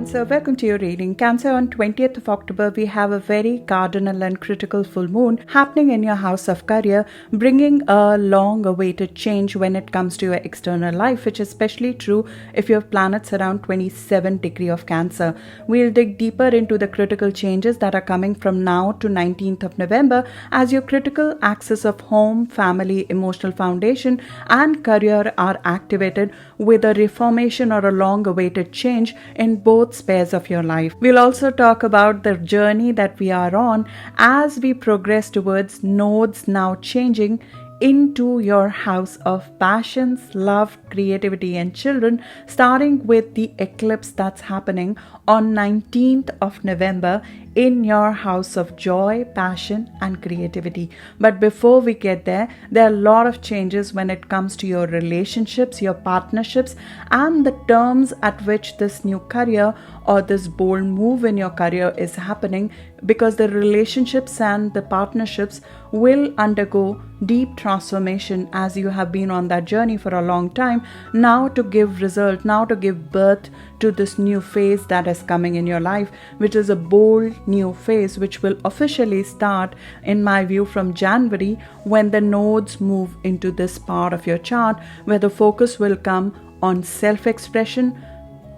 Cancer, welcome to your reading. Cancer, on 20th of October, we have a very cardinal and critical full moon happening in your house of career, bringing a long-awaited change when it comes to your external life, which is especially true if you have planets around 27 degree of Cancer. We'll dig deeper into the critical changes that are coming from now to 19th of November as your critical axis of home, family, emotional foundation, and career are activated with a reformation or a long-awaited change in both spheres of your life. We'll also talk about the journey that we are on as we progress towards nodes now changing into your house of passions, love, creativity, and children, starting with the eclipse that's happening on 19th of November in your house of joy, passion, and creativity. But before we get there are a lot of changes when it comes to your relationships, your partnerships, and the terms at which this new career or this bold move in your career is happening, because the relationships and the partnerships will undergo deep transformation as you have been on that journey for a long time, now to give result, now to give birth to this new phase that is coming in your life, which is a bold new phase which will officially start, in my view, from January, when the nodes move into this part of your chart where the focus will come on self-expression,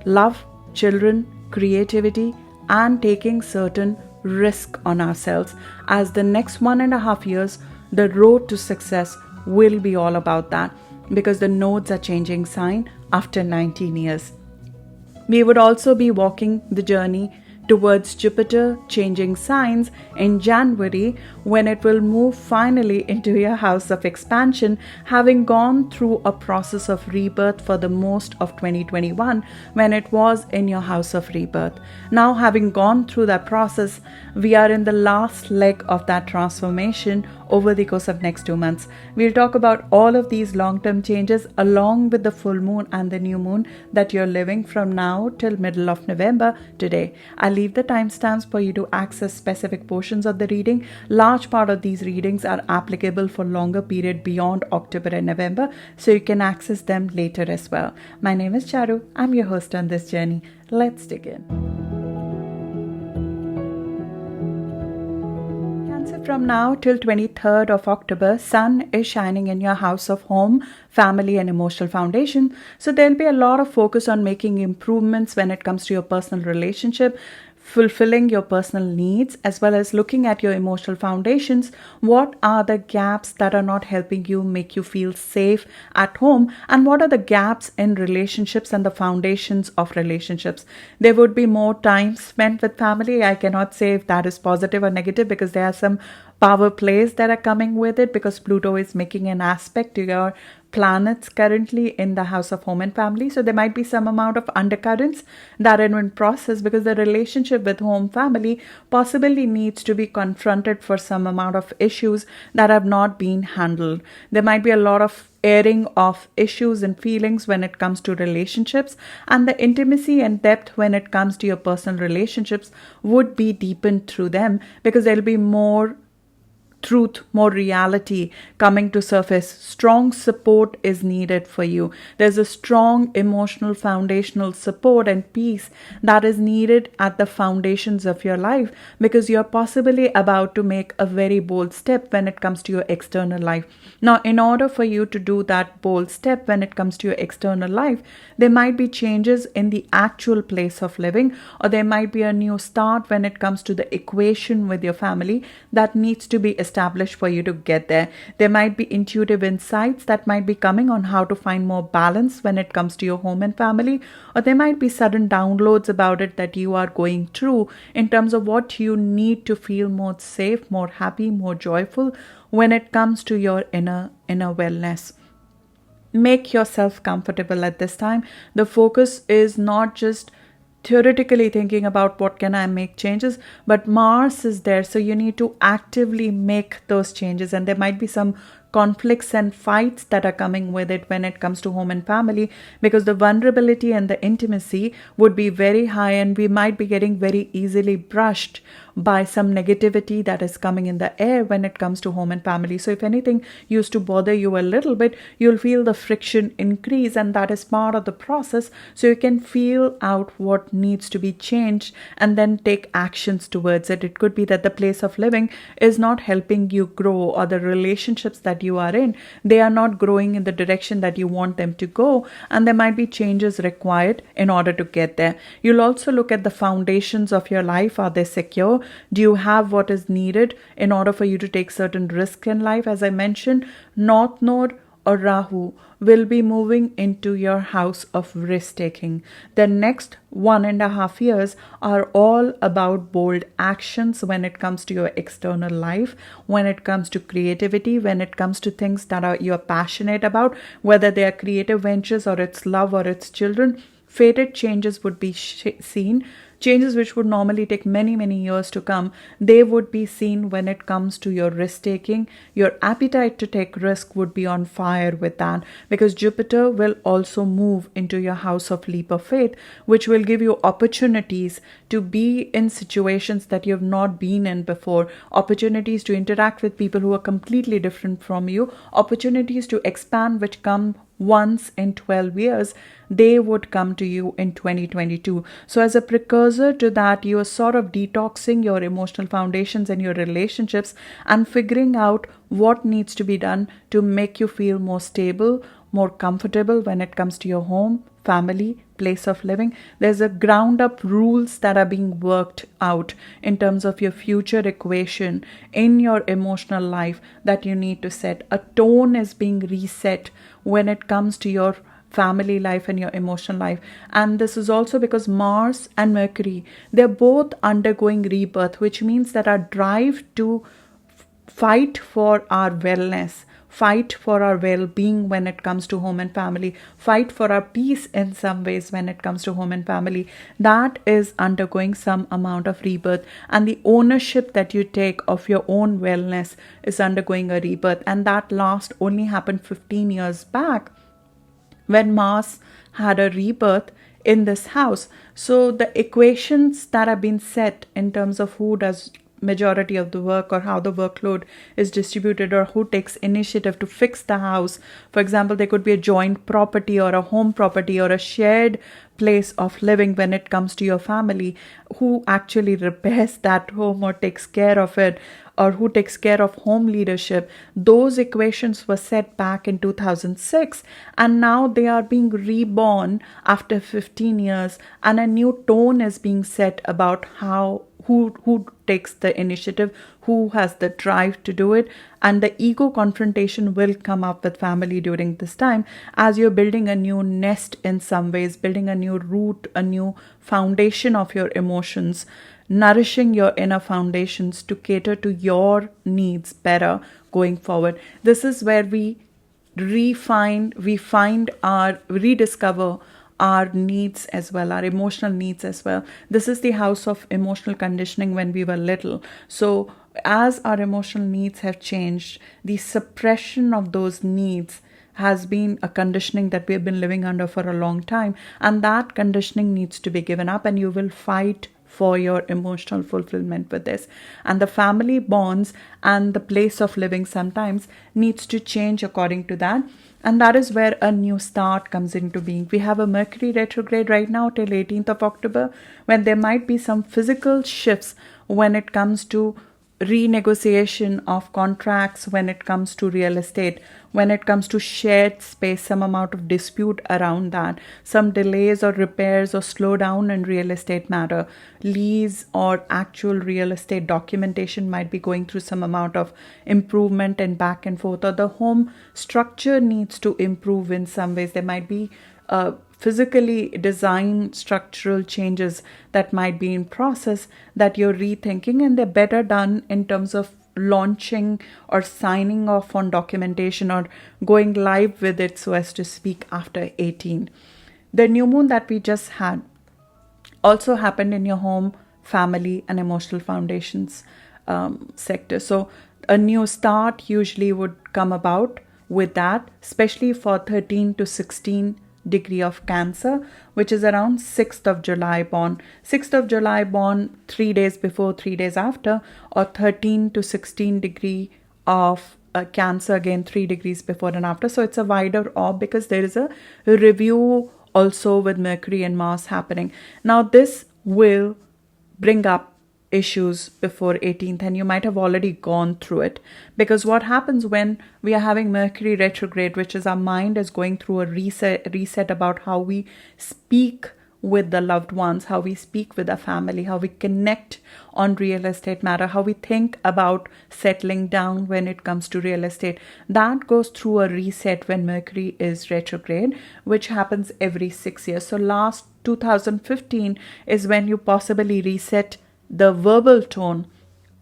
love, children, creativity, and taking certain risk on ourselves. As the next 1.5 years, the road to success will be all about that, because the nodes are changing sign after 19 years. We would also be walking the journey towards Jupiter changing signs in January, when it will move finally into your house of expansion, having gone through a process of rebirth for the most of 2021 when it was in your house of rebirth. Now, having gone through that process, we are in the last leg of that transformation over the course of next 2 months. We'll talk about all of these long-term changes along with the full moon and the new moon that you're living from now till middle of November today. I'll leave the timestamps for you to access specific portions of the reading. Large part of these readings are applicable for longer period beyond October and November, so you can access them later as well. My name is Charu. I'm your host on this journey. Let's dig in. From now till 23rd of October, Sun is shining in your house of home, family, and emotional foundation. So there'll be a lot of focus on making improvements when it comes to your personal relationship, fulfilling your personal needs, as well as looking at your emotional foundations. What are the gaps that are not helping you make you feel safe at home, and what are the gaps in relationships and the foundations of relationships? There would be more time spent with family. I cannot say if that is positive or negative, because there are some power plays that are coming with it, because Pluto is making an aspect to your planets currently in the house of home and family. So there might be some amount of undercurrents that are in process, because the relationship with home family possibly needs to be confronted for some amount of issues that have not been handled. There might be a lot of airing of issues and feelings when it comes to relationships, and the intimacy and depth when it comes to your personal relationships would be deepened through them, because there'll be more truth, more reality coming to surface. Strong support is needed for you. There's a strong emotional foundational support and peace that is needed at the foundations of your life, because you're possibly about to make a very bold step when it comes to your external life. Now, in order for you to do that bold step when it comes to your external life, there might be changes in the actual place of living, or there might be a new start when it comes to the equation with your family that needs to be established for you to get there. There might be intuitive insights that might be coming on how to find more balance when it comes to your home and family, or there might be sudden downloads about it that you are going through in terms of what you need to feel more safe, more happy, more joyful when it comes to your inner wellness. Make yourself comfortable at this time. The focus is not just theoretically thinking about what can I make changes, but Mars is there, so you need to actively make those changes, and there might be some conflicts and fights that are coming with it when it comes to home and family, because the vulnerability and the intimacy would be very high, and we might be getting very easily brushed by some negativity that is coming in the air when it comes to home and family. So if anything used to bother you a little bit, you'll feel the friction increase, and that is part of the process. So you can feel out what needs to be changed and then take actions towards it. It could be that the place of living is not helping you grow, or the relationships that you are in, they are not growing in the direction that you want them to go, and there might be changes required in order to get there. You'll also look at the foundations of your life. Are they secure? Do you have what is needed in order for you to take certain risks in life? As I mentioned, North Node or Rahu will be moving into your house of risk taking. The next 1.5 years are all about bold actions when it comes to your external life, when it comes to creativity, when it comes to things that you're passionate about, whether they are creative ventures or it's love or it's children. Fated changes would be seen. Changes which would normally take many, many years to come, they would be seen when it comes to your risk taking. Your appetite to take risk would be on fire with that, because Jupiter will also move into your house of leap of faith, which will give you opportunities to be in situations that you have not been in before, opportunities to interact with people who are completely different from you, opportunities to expand which come once in 12 years, they would come to you in 2022. So as a precursor to that, you are sort of detoxing your emotional foundations and your relationships and figuring out what needs to be done to make you feel more stable, more comfortable when it comes to your home, family, place of living. There's a ground up rules that are being worked out in terms of your future equation in your emotional life that you need to set. A tone is being reset when it comes to your family life and your emotional life. And this is also because Mars and Mercury, they're both undergoing rebirth, which means that our drive to fight for our wellness, fight for our well-being when it comes to home and family, fight for our peace in some ways when it comes to home and family, that is undergoing some amount of rebirth. And the ownership that you take of your own wellness is undergoing a rebirth. And that last only happened 15 years back when Mars had a rebirth in this house. So the equations that have been set in terms of who does majority of the work or how the workload is distributed or who takes initiative to fix the house. For example, there could be a joint property or a home property or a shared place of living when it comes to your family. Who actually repairs that home or takes care of it, or who takes care of home leadership? Those equations were set back in 2006, and now they are being reborn after 15 years, and a new tone is being set about who takes the initiative, who has the drive to do it. And the ego confrontation will come up with family during this time as you're building a new nest in some ways, building a new root, a new foundation of your emotions, nourishing your inner foundations to cater to your needs better going forward. This is where we rediscover our needs as well, our emotional needs as well. This is the house of emotional conditioning when we were little. So as our emotional needs have changed, the suppression of those needs has been a conditioning that we have been living under for a long time, and that conditioning needs to be given up, and you will fight for your emotional fulfillment with this. And the family bonds and the place of living sometimes needs to change according to that. And that is where a new start comes into being. We have a Mercury retrograde right now till 18th of October, when there might be some physical shifts when it comes to renegotiation of contracts, when it comes to real estate, when it comes to shared space, some amount of dispute around that, some delays or repairs or slowdown in real estate matter, lease or actual real estate documentation might be going through some amount of improvement and back and forth, or the home structure needs to improve in some ways. There might be physically design structural changes that might be in process that you're rethinking, and they're better done in terms of launching or signing off on documentation or going live with it, so as to speak, after 18. The new moon that we just had also happened in your home, family, and emotional foundations sector. So a new start usually would come about with that, especially for 13 to 16 degree of Cancer, which is around 6th of July born. 6th of July born 3 days before, 3 days after, or 13 to 16 degree of Cancer, again 3 degrees before and after. So it's a wider orb because there is a review also with Mercury and Mars happening. Now this will bring up issues before 18th, and you might have already gone through it, because what happens when we are having Mercury retrograde, which is our mind is going through a reset about how we speak with the loved ones, how we speak with our family, how we connect on real estate matter, how we think about settling down when it comes to real estate. That goes through a reset when Mercury is retrograde, which happens every 6 years. So last 2015 is when you possibly reset the verbal tone.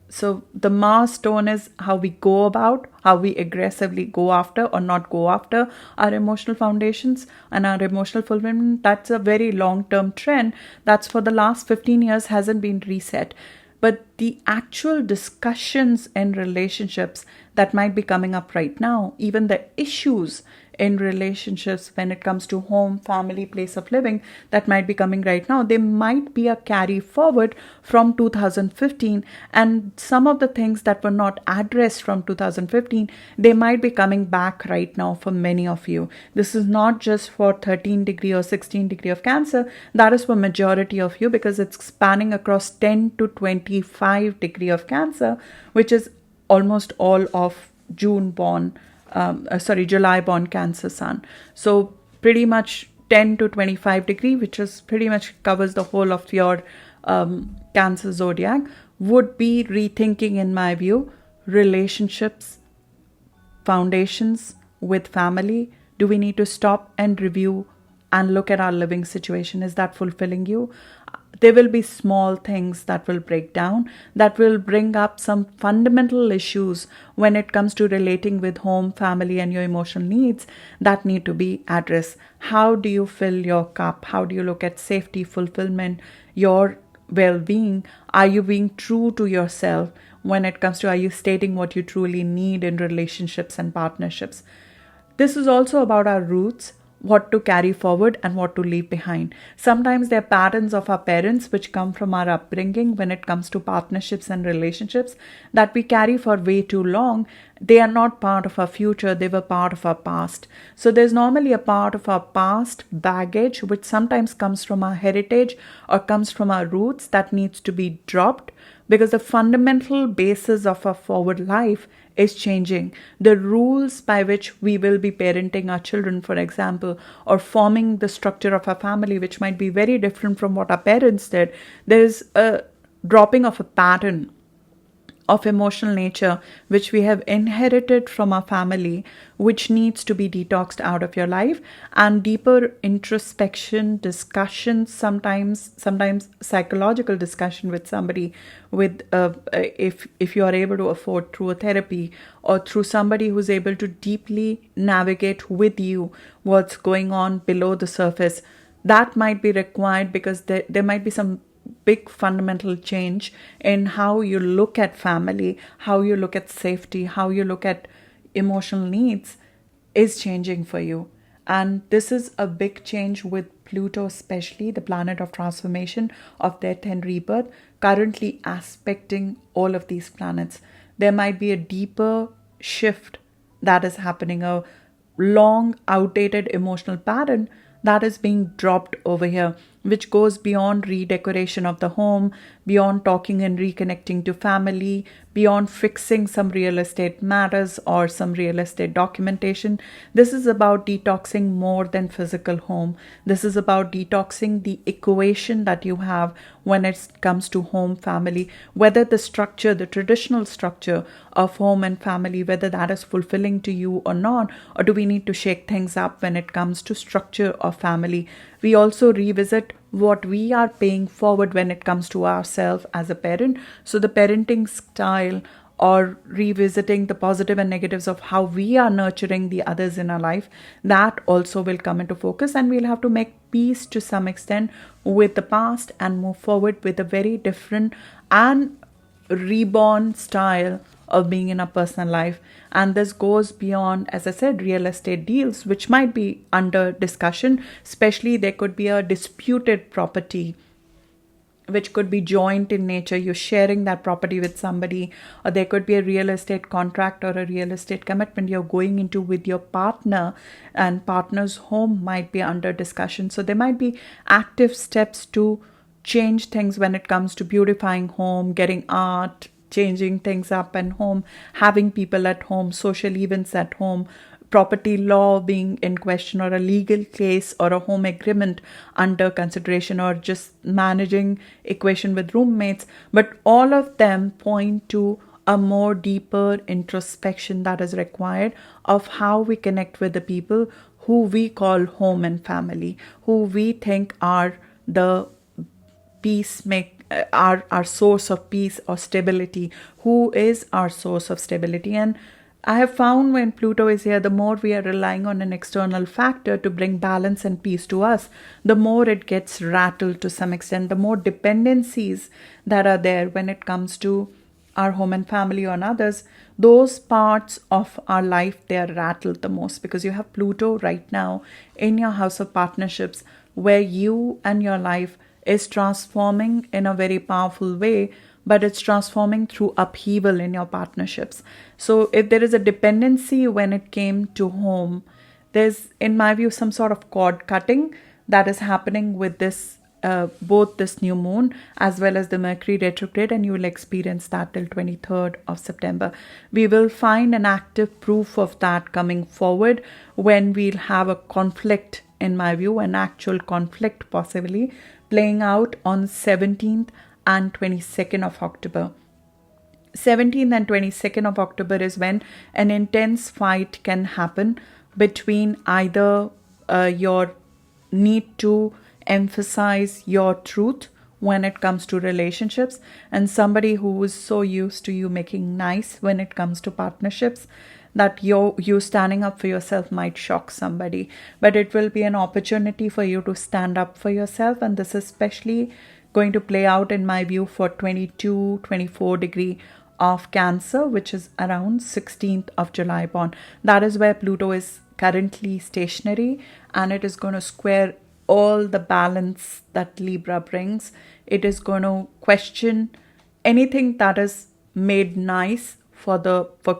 So the Mars tone is how we go about, how we aggressively go after or not go after our emotional foundations and our emotional fulfillment. That's a very long-term trend. That's for the last 15 years hasn't been reset. But the actual discussions in relationships that might be coming up right now, even the issues in relationships when it comes to home, family, place of living that might be coming right now, they might be a carry forward from 2015, and some of the things that were not addressed from 2015, they might be coming back right now for many of you. This is not just for 13 degree or 16 degree of Cancer, that is for majority of you, because it's spanning across 10 to 25 degree of Cancer, which is almost all of July born Cancer sun. So pretty much 10 to 25 degree, which is pretty much covers the whole of your Cancer zodiac, would be rethinking, in my view, relationships, foundations with family. Do we need to stop and review and look at our living situation? Is that fulfilling you? There will be small things that will break down, that will bring up some fundamental issues when it comes to relating with home, family, and your emotional needs that need to be addressed. How do you fill your cup? How do you look at safety, fulfillment, your well-being? Are you being true to yourself when it comes to, are you stating what you truly need in relationships and partnerships? This is also about our roots, what to carry forward and what to leave behind. Sometimes they're patterns of our parents which come from our upbringing when it comes to partnerships and relationships that we carry for way too long. They are not part of our future, they were part of our past. So there's normally a part of our past baggage which sometimes comes from our heritage or comes from our roots that needs to be dropped, because the fundamental basis of our forward life is changing. The rules by which we will be parenting our children, for example, or forming the structure of our family, which might be very different from what our parents did. There is a dropping of a pattern of emotional nature which we have inherited from our family, which needs to be detoxed out of your life, and deeper introspection, discussions, sometimes psychological discussion with somebody, with if you are able to afford, through a therapy or through somebody who's able to deeply navigate with you what's going on below the surface. That might be required, because there might be some big fundamental change in how you look at family, how you look at safety, how you look at emotional needs is changing for you. And this is a big change with Pluto, especially the planet of transformation, of death and rebirth, currently aspecting all of these planets. There might be a deeper shift that is happening, a long outdated emotional pattern that is being dropped over here, which goes beyond redecoration of the home, beyond talking and reconnecting to family, beyond fixing some real estate matters or some real estate documentation. This is about detoxing more than physical home. This is about detoxing the equation that you have when it comes to home, family, whether the structure, the traditional structure of home and family, whether that is fulfilling to you or not, or do we need to shake things up when it comes to structure of family. We also revisit what we are paying forward when it comes to ourselves as a parent. So the parenting style, or revisiting the positive and negatives of how we are nurturing the others in our life, that also will come into focus, and we'll have to make peace to some extent with the past and move forward with a very different and reborn style of being in a personal life. And this goes beyond, as I said, real estate deals, which might be under discussion. Especially there could be a disputed property which could be joint in nature. You're sharing that property with somebody, or there could be a real estate contract or a real estate commitment you're going into with your partner, and partner's home might be under discussion. So there might be active steps to change things when it comes to beautifying home, getting art, changing things up at home, having people at home, social events at home, property law being in question, or a legal case or a home agreement under consideration, or just managing equation with roommates. But all of them point to a more deeper introspection that is required of how we connect with the people who we call home and family, who we think are the our source of peace or stability, who is our source of stability. And I have found when Pluto is here, the more we are relying on an external factor to bring balance and peace to us, the more it gets rattled to some extent, the more dependencies that are there when it comes to our home and family on others. Those parts of our life, they are rattled the most, because you have Pluto right now in your house of partnerships, where you and your life is transforming in a very powerful way, but it's transforming through upheaval in your partnerships. So if there is a dependency when it came to home, there's, in my view, some sort of cord cutting that is happening with this, both this new moon as well as the Mercury retrograde, and you will experience that till 23rd of September. We will find an active proof of that coming forward when we'll have a conflict, in my view, an actual conflict possibly playing out on 17th and 22nd of October. 17th and 22nd of October is when an intense fight can happen between either your need to emphasize your truth when it comes to relationships, and somebody who is so used to you making nice when it comes to partnerships that you standing up for yourself might shock somebody. But it will be an opportunity for you to stand up for yourself, and this is especially going to play out, in my view, for 22-24 degree of Cancer, which is around 16th of July born. That is where Pluto is currently stationary, and it is going to square all the balance that Libra brings. It is going to question anything that is made nice for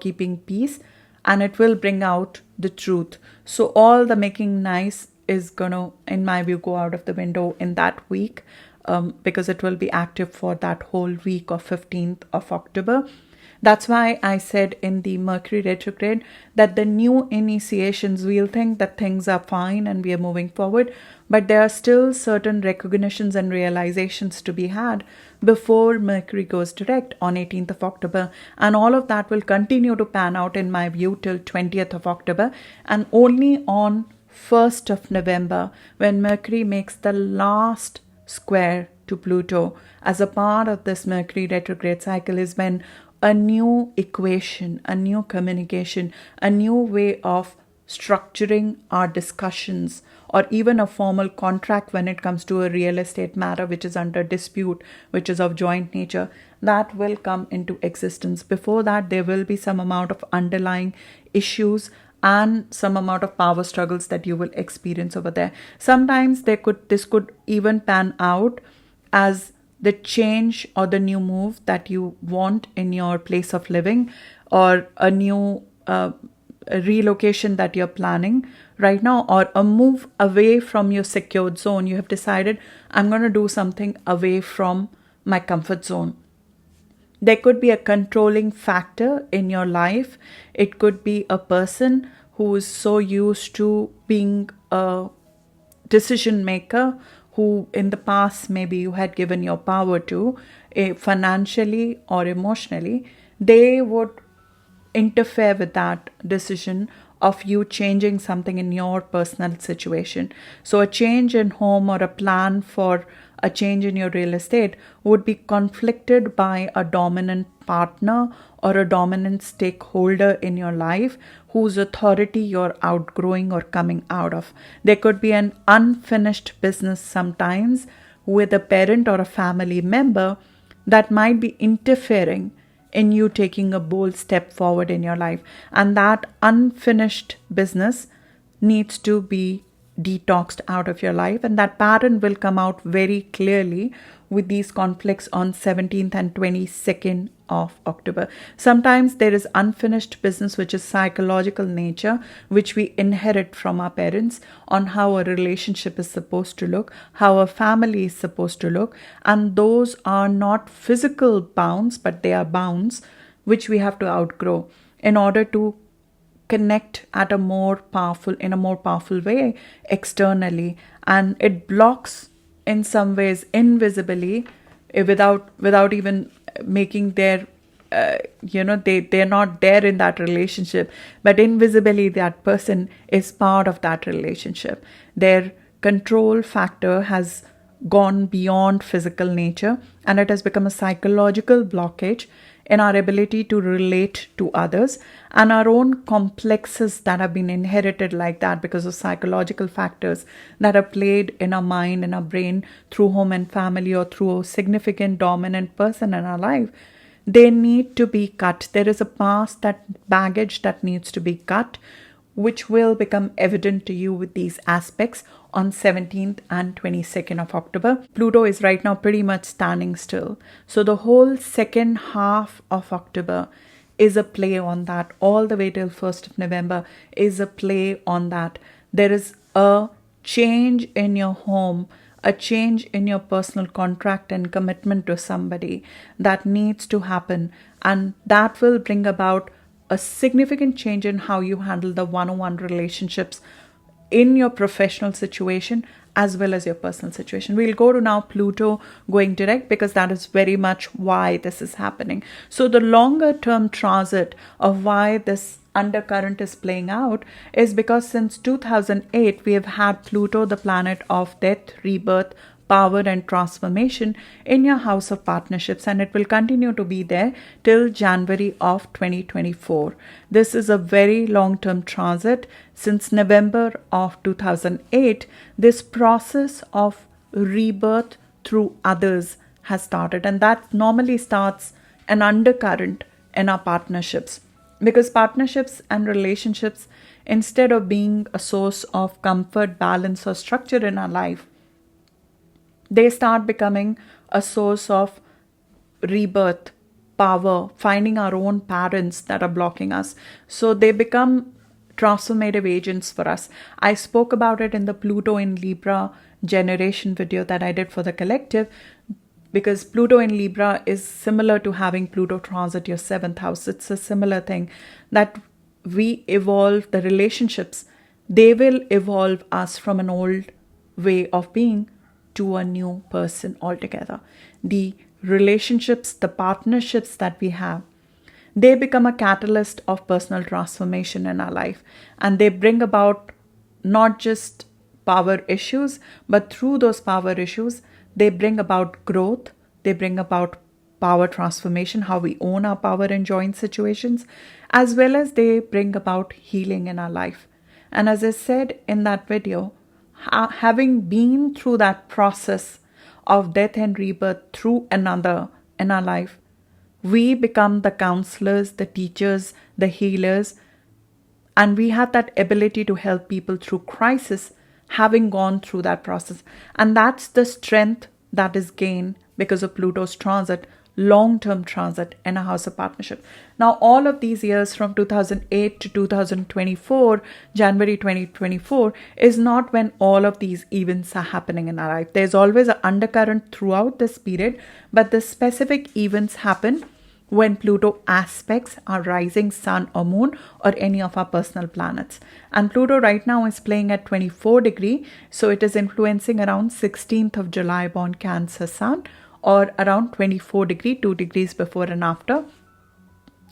keeping peace, and it will bring out the truth. So all the making nice is going to, in my view, go out of the window in that week, because it will be active for that whole week of 15th of October. That's why I said in the Mercury retrograde that the new initiations, we'll think that things are fine and we are moving forward, but there are still certain recognitions and realizations to be had before Mercury goes direct on 18th of October. And all of that will continue to pan out, in my view, till 20th of October. And only on 1st of November, when Mercury makes the last square to Pluto as a part of this Mercury retrograde cycle, is when a new equation, a new communication, a new way of structuring our discussions, or even a formal contract when it comes to a real estate matter which is under dispute, which is of joint nature, that will come into existence. Before that, there will be some amount of underlying issues and some amount of power struggles that you will experience over there. Sometimes this could even pan out as the change or the new move that you want in your place of living, or a new relocation that you're planning right now, or a move away from your secured zone. You have decided, I'm going to do something away from my comfort zone. There could be a controlling factor in your life. It could be a person who is so used to being a decision maker, who in the past maybe you had given your power to, financially or emotionally. They would interfere with that decision of you changing something in your personal situation. So a change in home or a plan for a change in your real estate would be conflicted by a dominant partner or a dominant stakeholder in your life whose authority you're outgrowing or coming out of. There could be an unfinished business sometimes with a parent or a family member that might be interfering in you taking a bold step forward in your life. And that unfinished business needs to be detoxed out of your life. And that pattern will come out very clearly with these conflicts on 17th and 22nd of October. Sometimes there is unfinished business, which is psychological nature, which we inherit from our parents on how a relationship is supposed to look, how a family is supposed to look. And those are not physical bounds, but they are bounds which we have to outgrow in order to connect in a more powerful way externally. And it blocks in some ways invisibly, without even making their they're not there in that relationship, but invisibly that person is part of that relationship. Their control factor has gone beyond physical nature, and it has become a psychological blockage in our ability to relate to others, and our own complexes that have been inherited like that because of psychological factors that are played in our mind, in our brain, through home and family, or through a significant dominant person in our life. They need to be cut. There is a past, that baggage that needs to be cut, which will become evident to you with these aspects on 17th and 22nd of October. Pluto is right now pretty much standing still. So the whole second half of October is a play on that. All the way till 1st of November is a play on that. There is a change in your home, a change in your personal contract and commitment to somebody that needs to happen. And that will bring about a significant change in how you handle the one-on-one relationships in your professional situation as well as your personal situation. We'll go to now Pluto going direct, because that is very much why this is happening. So the longer term transit of why this undercurrent is playing out is because since 2008 we have had Pluto, the planet of death, rebirth, power and transformation, in your house of partnerships, and it will continue to be there till January of 2024. This is a very long-term transit. Since November of 2008, this process of rebirth through others has started, and that normally starts an undercurrent in our partnerships, because partnerships and relationships, instead of being a source of comfort, balance or structure in our life, they start becoming a source of rebirth, power, finding our own patterns that are blocking us. So they become transformative agents for us. I spoke about it in the Pluto in Libra generation video that I did for the collective, because Pluto in Libra is similar to having Pluto transit your 7th house. It's a similar thing that we evolve the relationships. They will evolve us from an old way of being to a new person altogether. The relationships, the partnerships that we have, they become a catalyst of personal transformation in our life, and they bring about not just power issues, but through those power issues, they bring about growth, they bring about power transformation, how we own our power in joint situations, as well as they bring about healing in our life. And as I said in that video, having been through that process of death and rebirth through another in our life, we become the counselors, the teachers, the healers, and we have that ability to help people through crisis, having gone through that process. And that's the strength that is gained because of Pluto's transit, long-term transit in a house of partnership. Now, all of these years from 2008 to 2024, January 2024, is not when all of these events are happening in our life. There's always an undercurrent throughout this period, but the specific events happen when Pluto aspects our rising sun or moon or any of our personal planets. And Pluto right now is playing at 24 degree, so it is influencing around 16th of July born Cancer sun, or around 24 degree, 2 degrees before and after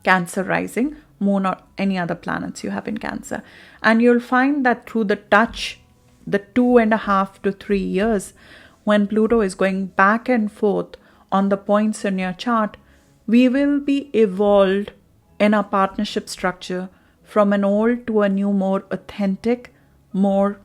Cancer rising moon or any other planets you have in Cancer. And you'll find that through the touch, the 2.5 to 3 years, when Pluto is going back and forth on the points in your chart, we will be evolved in our partnership structure from an old to a new, more authentic, more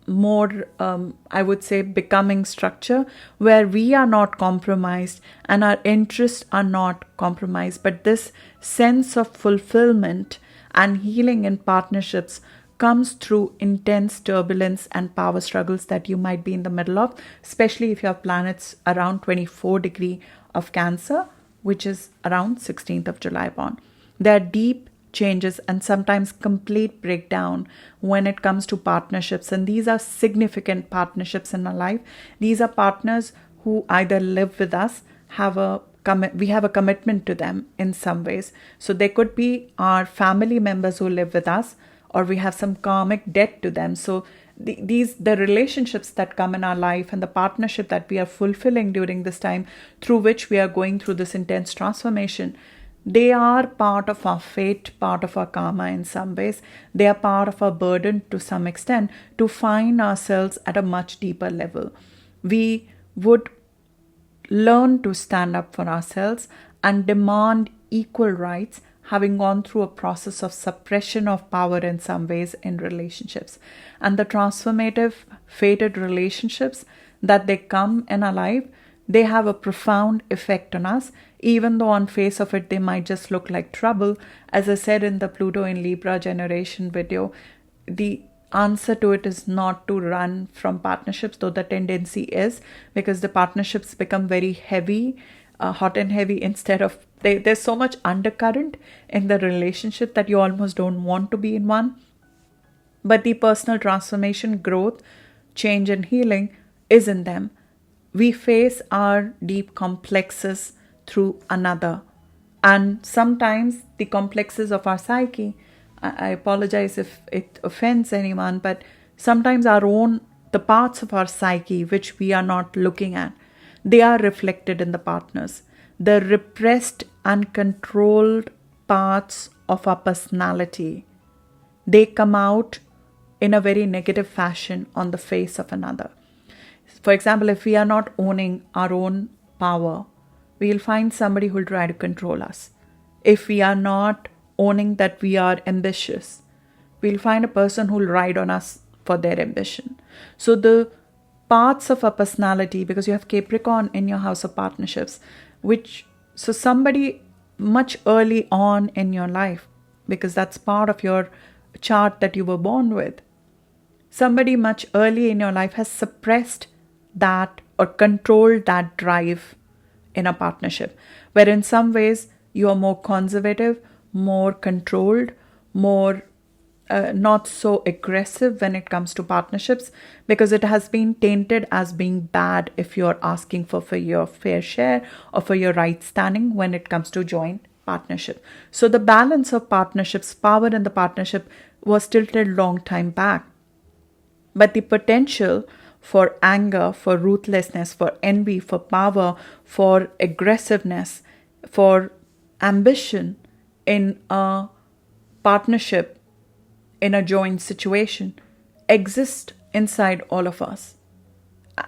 more, I would say, becoming structure where we are not compromised and our interests are not compromised. But this sense of fulfillment and healing in partnerships comes through intense turbulence and power struggles that you might be in the middle of, especially if you have planets around 24 degree of Cancer, which is around 16th of July born. There are deep changes and sometimes complete breakdown when it comes to partnerships, and these are significant partnerships in our life. These are partners who either live with us, we have a commitment to them in some ways. So they could be our family members who live with us, or we have some karmic debt to them. So the relationships that come in our life and the partnership that we are fulfilling during this time, through which we are going through this intense transformation, they are part of our fate, part of our karma in some ways. They are part of our burden to some extent to find ourselves at a much deeper level. We would learn to stand up for ourselves and demand equal rights, having gone through a process of suppression of power in some ways in relationships. And the transformative, fated relationships that they come in our life, they have a profound effect on us, even though on face of it, they might just look like trouble. As I said in the Pluto in Libra generation video, the answer to it is not to run from partnerships, though the tendency is, because the partnerships become very heavy, hot and heavy, instead of, there's so much undercurrent in the relationship that you almost don't want to be in one. But the personal transformation, growth, change and healing is in them. We face our deep complexes through another. And sometimes the complexes of our psyche, I apologize if it offends anyone, but sometimes the parts of our psyche which we are not looking at, they are reflected in the partners. The repressed and controlled parts of our personality, they come out in a very negative fashion on the face of another. For example, if we are not owning our own power, we'll find somebody who'll try to control us. If we are not owning that we are ambitious, we'll find a person who'll ride on us for their ambition. So the parts of our personality, because you have Capricorn in your house of partnerships, so somebody much early on in your life, because that's part of your chart that you were born with, somebody much early in your life has suppressed that or controlled that drive in a partnership, where in some ways you are more conservative, more controlled, more not so aggressive when it comes to partnerships, because it has been tainted as being bad if you're asking for your fair share or for your right standing when it comes to joint partnership. So the balance of partnerships, power in the partnership was tilted long time back. But the potential for anger, for ruthlessness, for envy, for power, for aggressiveness, for ambition in a partnership, in a joint situation, exists inside all of us.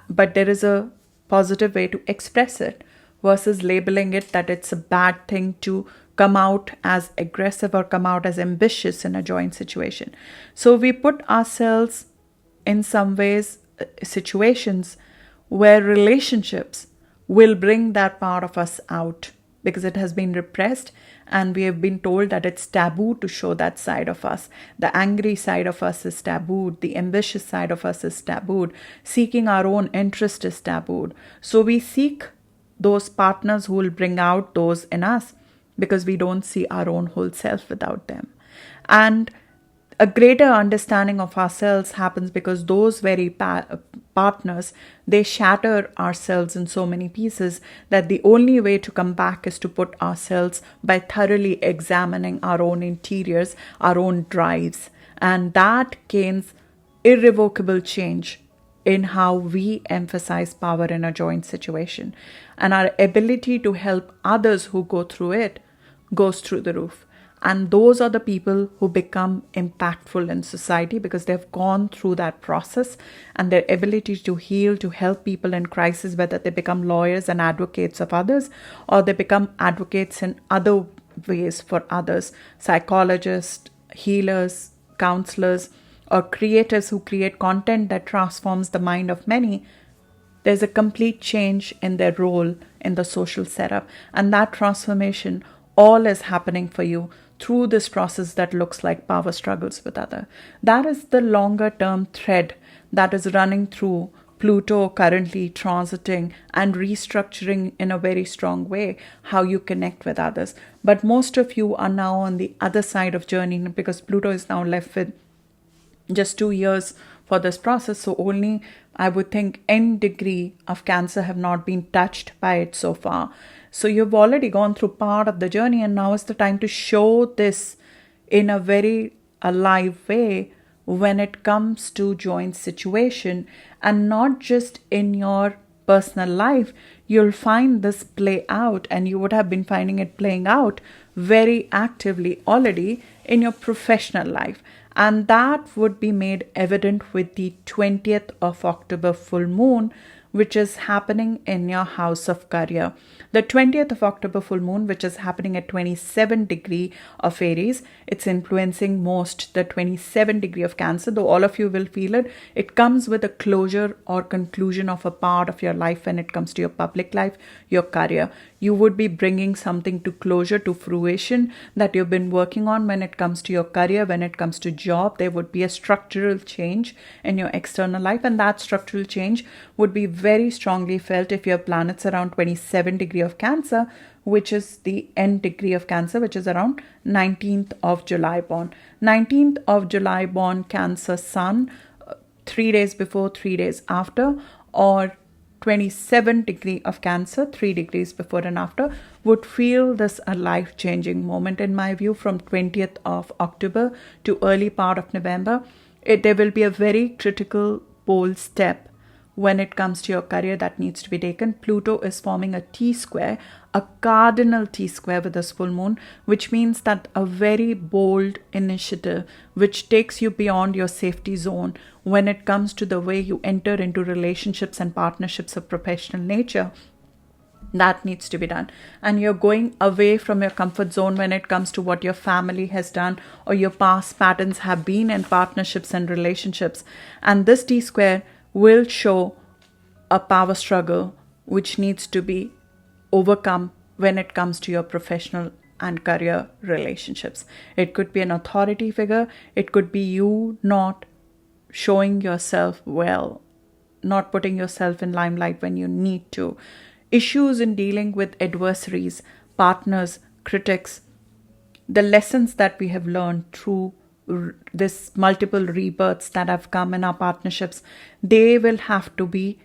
But there is a positive way to express it versus labeling it that it's a bad thing to come out as aggressive or come out as ambitious in a joint situation. So we put ourselves in some ways situations where relationships will bring that part of us out, because it has been repressed and we have been told that it's taboo to show that side of us. The angry side of us is tabooed. The ambitious side of us is tabooed. Seeking our own interest is tabooed. So we seek those partners who will bring out those in us, because we don't see our own whole self without them. And a greater understanding of ourselves happens because those very partners, they shatter ourselves in so many pieces that the only way to come back is to put ourselves by thoroughly examining our own interiors, our own drives. And that gains irrevocable change in how we emphasize power in a joint situation. And our ability to help others who go through it goes through the roof. And those are the people who become impactful in society because they've gone through that process, and their ability to heal, to help people in crisis, whether they become lawyers and advocates of others, or they become advocates in other ways for others, psychologists, healers, counselors, or creators who create content that transforms the mind of many, there's a complete change in their role in the social setup. And that transformation all is happening for you through this process that looks like power struggles with other. That is the longer term thread that is running through Pluto currently transiting and restructuring in a very strong way how you connect with others. But most of you are now on the other side of journey because Pluto is now left with just 2 years for this process. So only, I would think, n degree of Cancer have not been touched by it so far. So you've already gone through part of the journey, and now is the time to show this in a very alive way when it comes to joint situation, and not just in your personal life. You'll find this play out, and you would have been finding it playing out very actively already in your professional life. And that would be made evident with the 20th of October full moon, which is happening in your house of career. The 20th of October full moon, which is happening at 27 degree of Aries, it's influencing most the 27 degree of Cancer, though all of you will feel it. It comes with a closure or conclusion of a part of your life when it comes to your public life, your career. You would be bringing something to closure, to fruition that you've been working on when it comes to your career, when it comes to job. There would be a structural change in your external life, and that structural change would be very strongly felt if your planet's around 27 degree of Cancer, which is the end degree of Cancer, which is around 19th of July born. 19th of July born Cancer Sun, 3 days before, 3 days after, or 27 degree of Cancer, 3 degrees before and after, would feel this a life-changing moment in my view from 20th of October to early part of November. There will be a very critical, bold step when it comes to your career that needs to be taken. Pluto is forming a T-square, a cardinal T-square with this full moon, which means that a very bold initiative which takes you beyond your safety zone when it comes to the way you enter into relationships and partnerships of professional nature, that needs to be done. And you're going away from your comfort zone when it comes to what your family has done or your past patterns have been in partnerships and relationships. And this T-square will show a power struggle which needs to be overcome when it comes to your professional and career relationships. It could be an authority figure. It could be you not showing yourself well, not putting yourself in limelight when you need to. Issues in dealing with adversaries, partners, critics. The lessons that we have learned through this multiple rebirths that have come in our partnerships, they will have to be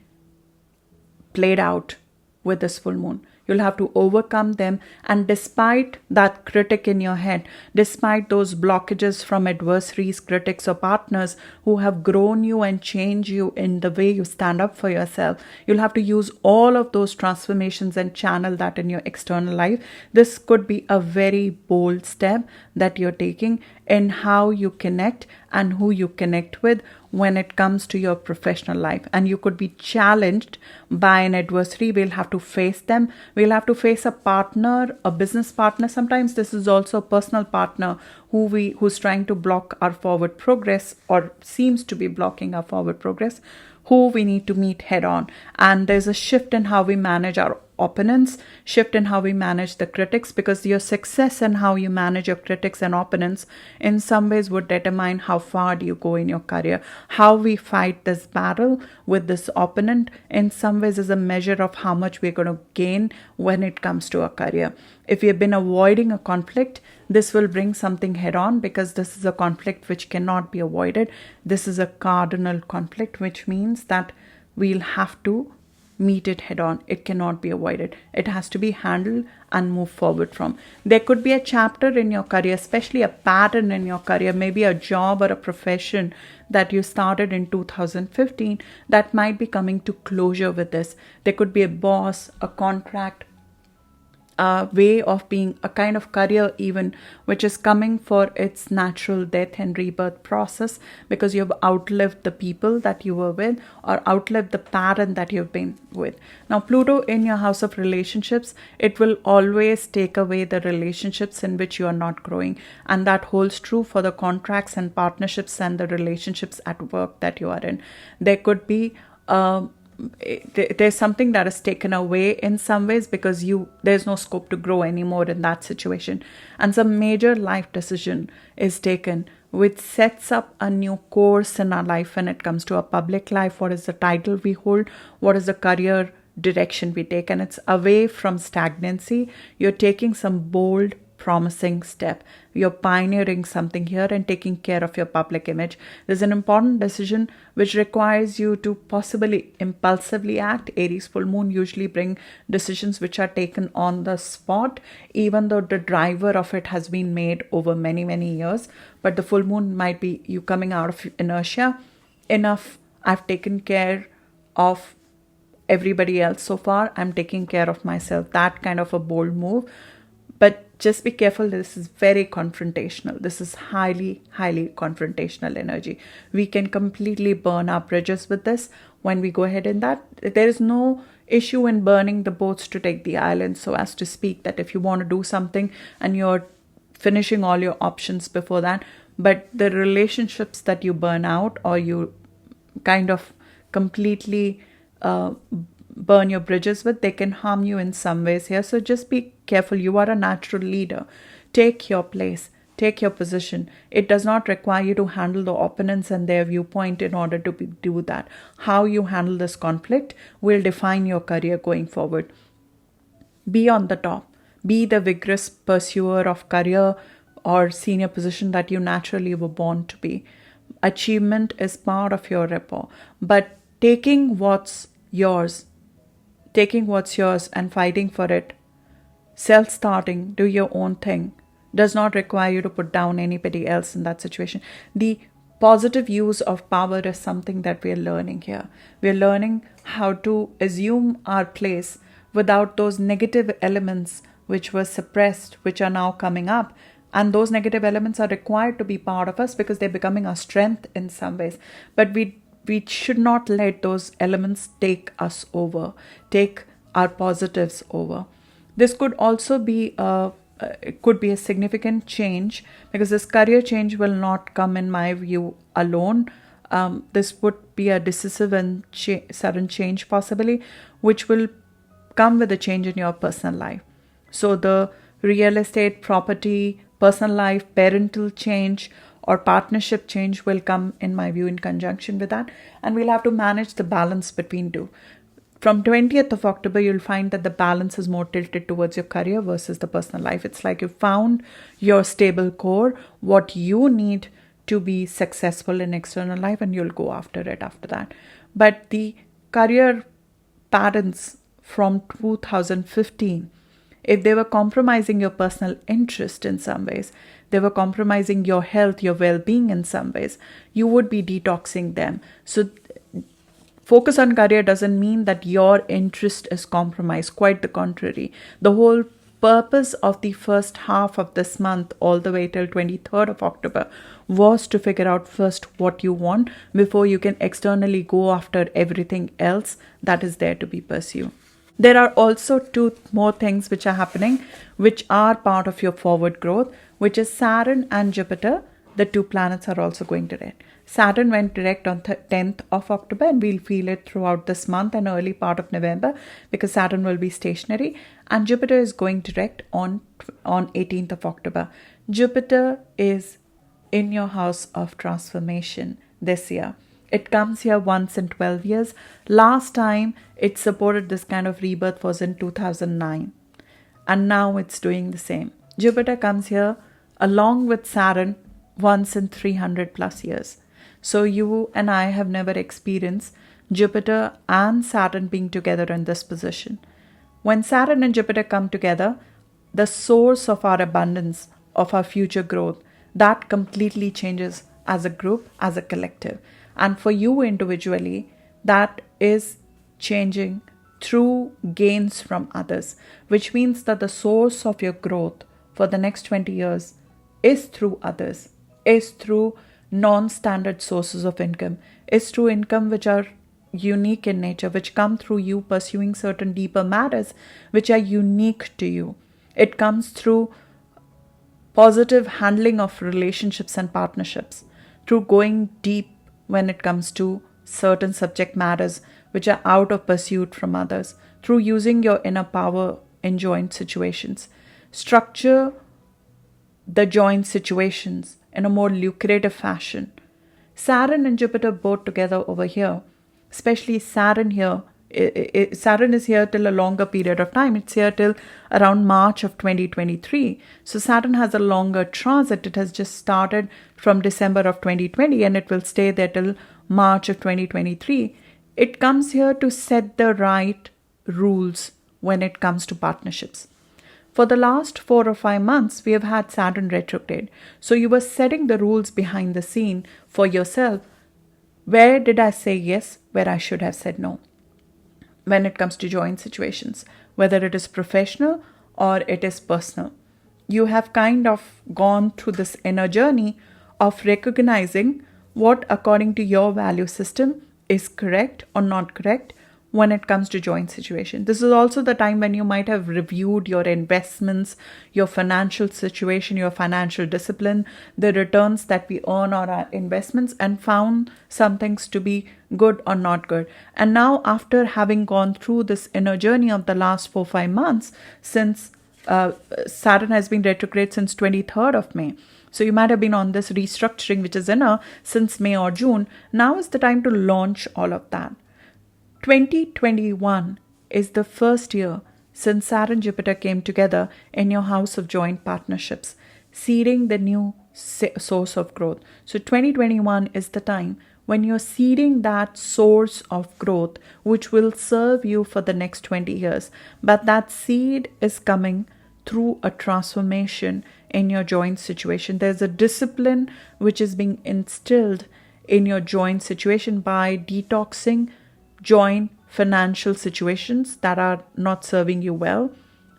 played out with this full moon. You'll have to overcome them. And despite that critic in your head, despite those blockages from adversaries, critics, or partners who have grown you and changed you in the way you stand up for yourself, you'll have to use all of those transformations and channel that in your external life. This could be a very bold step that you're taking in how you connect and who you connect with when it comes to your professional life. And you could be challenged by an adversary. We'll have to face them. We'll have to face a partner, a business partner. Sometimes this is also a personal partner who's trying to block our forward progress or seems to be blocking our forward progress, who we need to meet head on. And there's a shift in how we manage our opponents, shift in how we manage the critics, because your success and how you manage your critics and opponents in some ways would determine how far do you go in your career. How we fight this battle with this opponent in some ways is a measure of how much we're going to gain when it comes to our career. If we have been avoiding a conflict, this will bring something head on, because this is a conflict which cannot be avoided. This is a cardinal conflict, which means that we'll have to meet it head on. It cannot be avoided. It has to be handled and moved forward from. There could be a chapter in your career, especially a pattern in your career, maybe a job or a profession that you started in 2015 that might be coming to closure with this. There could be a boss, a contract, a way of being, a kind of career even, which is coming for its natural death and rebirth process, because you've outlived the people that you were with, or outlived the parent that you've been with. Now Pluto in your house of relationships, it will always take away the relationships in which you are not growing, and that holds true for the contracts and partnerships and the relationships at work that you are in. There could be there's something that is taken away in some ways, because there's no scope to grow anymore in that situation, and some major life decision is taken which sets up a new course in our life when it comes to our public life. What is the title we hold? What is the career direction we take? And it's away from stagnancy. You're taking some bold, promising step. You're pioneering something here and taking care of your public image. There's an important decision which requires you to possibly impulsively act. Aries full moon usually bring decisions which are taken on the spot, even though the driver of it has been made over many, many years. But the full moon might be you coming out of inertia. Enough, I've taken care of everybody else so far, I'm taking care of myself. That kind of a bold move. But just be careful, this is very confrontational. This is highly, highly confrontational energy. We can completely burn our bridges with this when we go ahead in that. There is no issue in burning the boats to take the island, so as to speak, that if you want to do something and you're finishing all your options before that, but the relationships that you burn out, or you kind of completely burn your bridges with, they can harm you in some ways here. So just be careful. You are a natural leader. Take your place. Take your position. It does not require you to handle the opponents and their viewpoint in order to do that. How you handle this conflict will define your career going forward. Be on the top. Be the vigorous pursuer of career or senior position that you naturally were born to be. Achievement is part of your rapport. But taking what's yours and fighting for it, self-starting, do your own thing, does not require you to put down anybody else in that situation. The positive use of power is something that we are learning here. We are learning how to assume our place without those negative elements which were suppressed, which are now coming up. And those negative elements are required to be part of us because they're becoming our strength in some ways. But we should not let those elements take us over, take our positives over. This could also be a significant change, because this career change will not come, in my view, alone. This would be a decisive and sudden change possibly, which will come with a change in your personal life. So the real estate, property, personal life, parental change, or partnership change will come, in my view, in conjunction with that. And we'll have to manage the balance between two. From 20th of October, you'll find that the balance is more tilted towards your career versus the personal life. It's like you found your stable core, what you need to be successful in external life, and you'll go after it after that. But the career patterns from 2015, if they were compromising your personal interest in some ways, they were compromising your health, your well-being in some ways, you would be detoxing them. So focus on career doesn't mean that your interest is compromised. Quite the contrary. The whole purpose of the first half of this month, all the way till 23rd of October, was to figure out first what you want before you can externally go after everything else that is there to be pursued. There are also two more things which are happening, which are part of your forward growth, which is Saturn and Jupiter. The two planets are also going direct. Saturn went direct on 10th of October, and we'll feel it throughout this month and early part of November, because Saturn will be stationary, and Jupiter is going direct on 18th of October. Jupiter is in your house of transformation this year. It comes here once in 12 years. Last time it supported this kind of rebirth was in 2009. And now it's doing the same. Jupiter comes here along with Saturn once in 300 plus years. So you and I have never experienced Jupiter and Saturn being together in this position. When Saturn and Jupiter come together, the source of our abundance, of our future growth, that completely changes as a group, as a collective. And for you individually, that is changing through gains from others, which means that the source of your growth for the next 20 years is through others, is through non-standard sources of income, is through income which are unique in nature, which come through you pursuing certain deeper matters which are unique to you. It comes through positive handling of relationships and partnerships, through going deep when it comes to certain subject matters which are out of pursuit from others, through using your inner power in joint situations. Structure the joint situations in a more lucrative fashion. Saturn and Jupiter both together over here, especially Saturn here. Saturn is here till a longer period of time. It's here till around March of 2023. So Saturn has a longer transit. It has just started from December of 2020 and it will stay there till March of 2023. It comes here to set the right rules when it comes to partnerships. For the last 4 or 5 months, we have had Saturn retrograde. So you were setting the rules behind the scene for yourself. Where did I say yes? Where I should have said no? When it comes to joint situations, whether it is professional or it is personal. You have kind of gone through this inner journey of recognizing what according to your value system is correct or not correct when it comes to joint situation. This is also the time when you might have reviewed your investments, your financial situation, your financial discipline, the returns that we earn on our investments, and found some things to be good or not good. And now, after having gone through this inner journey of the last 4-5 months, since Saturn has been retrograde since 23rd of May. So you might have been on this restructuring, which is inner, since May or June. Now is the time to launch all of that. 2021 is the first year since Saturn Jupiter came together in your house of joint partnerships, seeding the new source of growth. So 2021 is the time when you're seeding that source of growth, which will serve you for the next 20 years. But that seed is coming through a transformation in your joint situation. There's a discipline which is being instilled in your joint situation by detoxing joint financial situations that are not serving you well,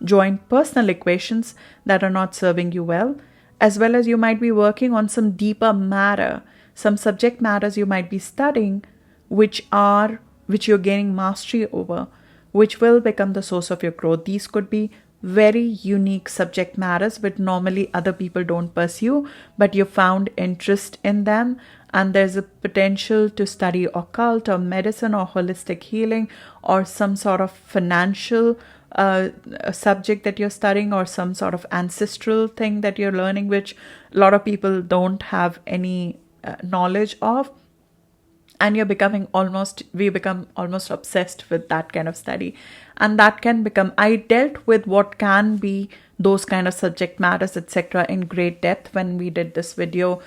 joint personal equations that are not serving you well, as well as you might be working on some deeper matter, some subject matters you might be studying, which you're gaining mastery over, which will become the source of your growth. These could be very unique subject matters which normally other people don't pursue, but you found interest in them, and there's a potential to study occult or medicine or holistic healing or some sort of financial subject that you're studying, or some sort of ancestral thing that you're learning, which a lot of people don't have any knowledge of. And we become almost obsessed with that kind of study. And that can become, I dealt with what can be those kind of subject matters, etc. in great depth when we did this video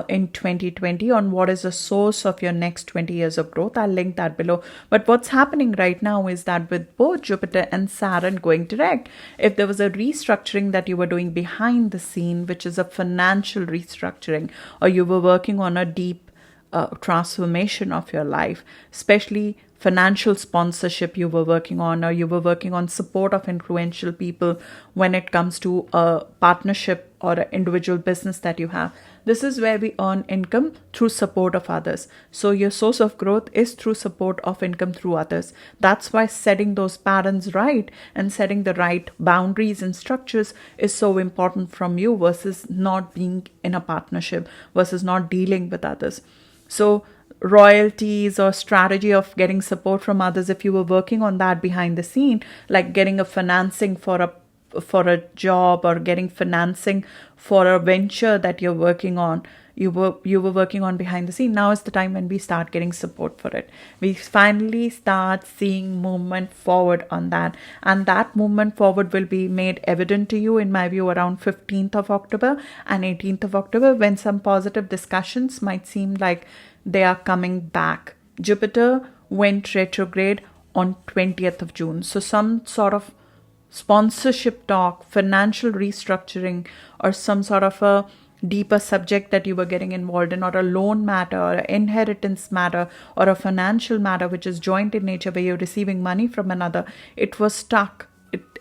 in 2020 on what is the source of your next 20 years of growth. I'll link that below. But what's happening right now is that with both Jupiter and Saturn going direct, if there was a restructuring that you were doing behind the scene, which is a financial restructuring, or you were working on a deep transformation of your life, especially financial sponsorship you were working on, or you were working on support of influential people when it comes to a partnership or an individual business that you have. This is where we earn income through support of others. So your source of growth is through support of income through others. That's why setting those patterns right and setting the right boundaries and structures is so important from you versus not being in a partnership, versus not dealing with others. So royalties or strategy of getting support from others, if you were working on that behind the scene, like getting a financing for a job or getting financing for a venture that you're working on, you were working on behind the scene. Now is the time when we start getting support for it. We finally start seeing movement forward on that, and that movement forward will be made evident to you, in my view, around 15th of October and 18th of October, when some positive discussions might seem like they are coming back. Jupiter went retrograde on 20th of June. So some sort of sponsorship talk, financial restructuring, or some sort of a deeper subject that you were getting involved in, or a loan matter, or an inheritance matter, or a financial matter which is joint in nature where you're receiving money from another, it was stuck.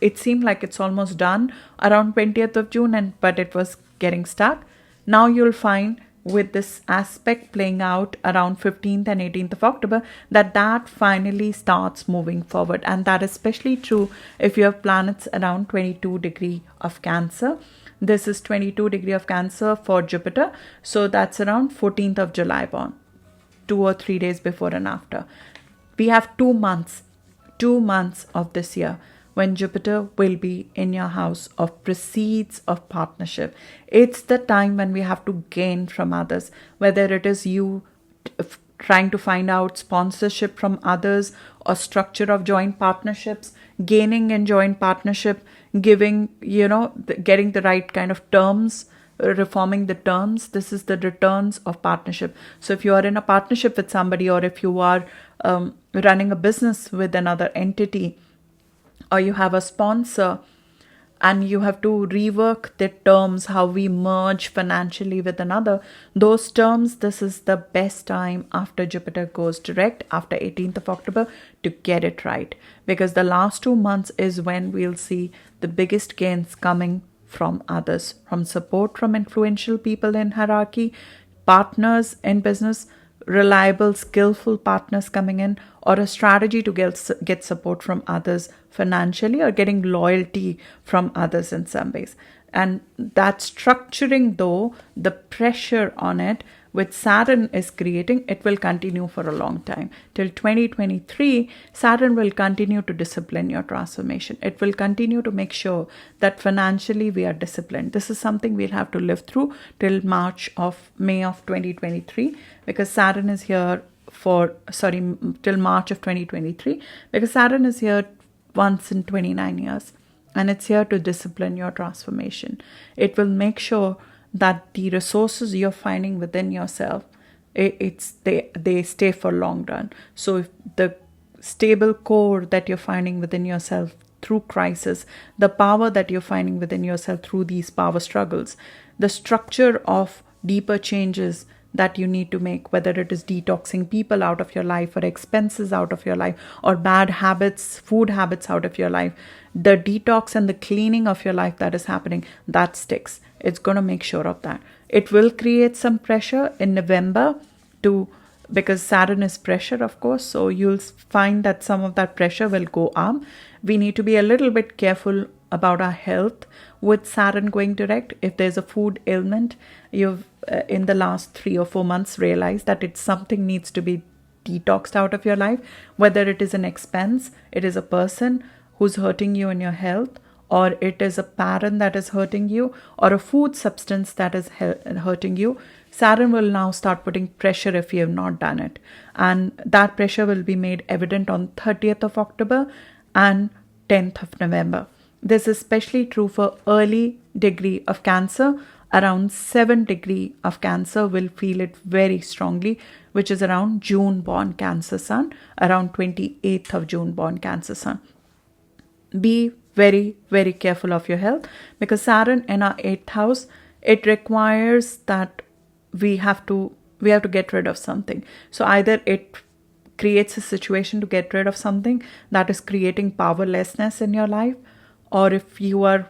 It seemed like it's almost done around 20th of June, but it was getting stuck. Now you'll find with this aspect playing out around 15th and 18th of October that finally starts moving forward. And that is especially true if you have planets around 22 degree of Cancer. This is 22 degree of Cancer for Jupiter. So that's around 14th of July born, 2 or 3 days before and after. We have 2 months of this year when Jupiter will be in your house of proceeds of partnership. It's the time when we have to gain from others, whether it is you trying to find out sponsorship from others or structure of joint partnerships, gaining in joint partnership, giving, getting the right kind of terms, reforming the terms. This is the returns of partnership. So if you are in a partnership with somebody, or if you are running a business with another entity, or you have a sponsor and you have to rework the terms, how we merge financially with another, those terms, this is the best time after Jupiter goes direct, after 18th of October, to get it right. Because the last 2 months is when we'll see the biggest gains coming from others, from support from influential people in hierarchy, partners in business, reliable, skillful partners coming in, or a strategy to get support from others financially, or getting loyalty from others in some ways. And that structuring, though, the pressure on it, which Saturn is creating, it will continue for a long time. Till 2023, Saturn will continue to discipline your transformation. It will continue to make sure that financially we are disciplined. This is something we'll have to live through till May of 2023, because Saturn is here till March of 2023, because Saturn is here once in 29 years, and it's here to discipline your transformation. It will make sure that the resources you're finding within yourself, they stay for long run. So if the stable core that you're finding within yourself through crisis, the power that you're finding within yourself through these power struggles, the structure of deeper changes that you need to make, whether it is detoxing people out of your life, or expenses out of your life, or bad habits, food habits out of your life, the detox and the cleaning of your life that is happening, that sticks. It's going to make sure of that. It will create some pressure in November because Saturn is pressure, of course. So you'll find that some of that pressure will go up. We need to be a little bit careful about our health with Saturn going direct. If there's a food ailment, you've in the last 3 or 4 months realized that it's something needs to be detoxed out of your life, whether it is an expense, it is a person who's hurting you in your health, or it is a parent that is hurting you, or a food substance that is hurting you. Saturn will now start putting pressure if you have not done it. And that pressure will be made evident on 30th of October and 10th of November. This is especially true for early degree of Cancer. Around 7 degree of Cancer will feel it very strongly, which is around June born Cancer Sun, around 28th of June born Cancer Sun. Be very, very careful of your health, because Saturn in our 8th house, it requires that we have to get rid of something. So either it creates a situation to get rid of something that is creating powerlessness in your life, or if you are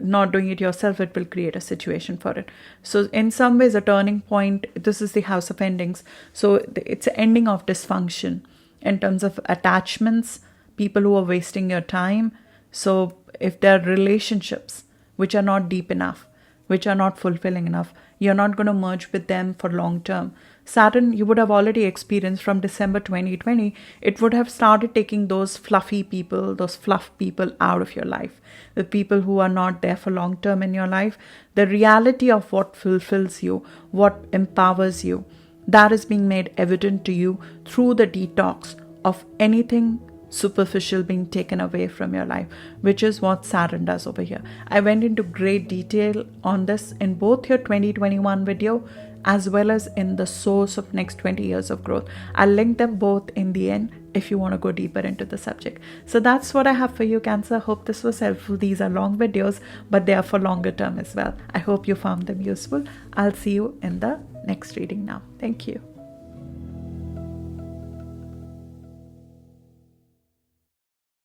not doing it yourself, it will create a situation for it. So in some ways, a turning point, this is the house of endings. So it's an ending of dysfunction in terms of attachments, people who are wasting your time. So if there are relationships which are not deep enough, which are not fulfilling enough, you're not going to merge with them for long term. Saturn, you would have already experienced from December 2020, it would have started taking those fluffy people, those fluff people out of your life. The people who are not there for long term in your life, the reality of what fulfills you, what empowers you, that is being made evident to you through the detox of anything superficial being taken away from your life, which is what Saturn does over here. I went into great detail on this in both your 2021 video as well as in the source of next 20 years of growth. I'll link them both in the end if you want to go deeper into the subject. So that's what I have for you, Cancer. Hope this was helpful. These are long videos, but they are for longer term as well. I hope you found them useful. I'll see you in the next reading now. Thank you.